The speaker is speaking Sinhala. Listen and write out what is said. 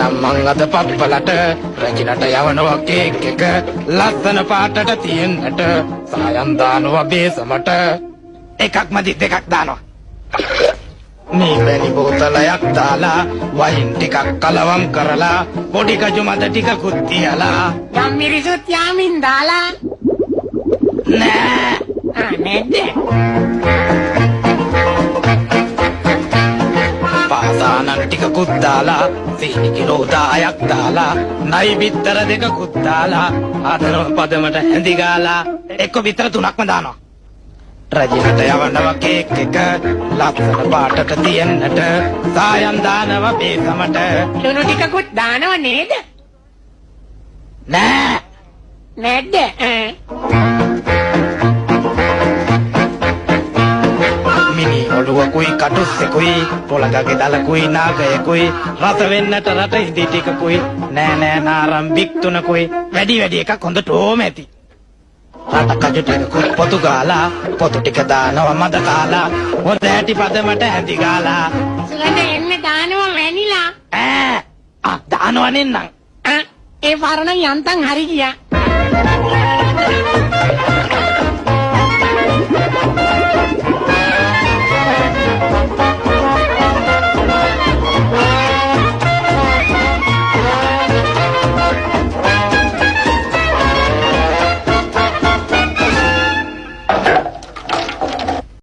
එනම් මං අද පප්පලට රැකිනට යවනවා කේක් එක ලස්සන පාටට තියෙන්නට සායම් දානවා බේසමට එකක් මදි දෙකක් දානවා නීවැනි බෝතලයක් දාලා වයින් ටිකක් කලවම් කරලා පොඩි කජු මද ටිකකුත් තියලා යම් මිරිසුත් යාමින් දාලා නෑ නේද පාසානන් ටිකකුත් දාලා සීනි කිලෝ 10ක් දාලා නයි බිත්තර දෙකකුත් දාලා ආදරව පදමට හැඳි ගාලා එක්ක බිත්තර 3ක්ම දානවා රජිනට යවනවා කේක් එක ලස්සන පාටට තියෙන්නට සායම් දානවා බේසමට ලුණු ටිකකුත් දානව නේද නෑ නේද මිනි ඔළුවකුයි කටුස්සෙකුයි පොළඟගේ දලකුයි නාගයකුයි රස වෙන්නට රට ඉදි ටිකකුයි නෑ නෑ නාරම් බික් තුනකුයි වැඩි එකක් හොඳට ඕම ඇති රට කජු ටිකකුත් පොතු ගාලා පොතු ටික දානවා මද කාලා හොඳ ඇටි පදමට හැඳි ගාලා සුගඳ එන්න දානව වැනිලා දානවා නෙන්නම් ඒ පරණ යන්තම් හරි ගියා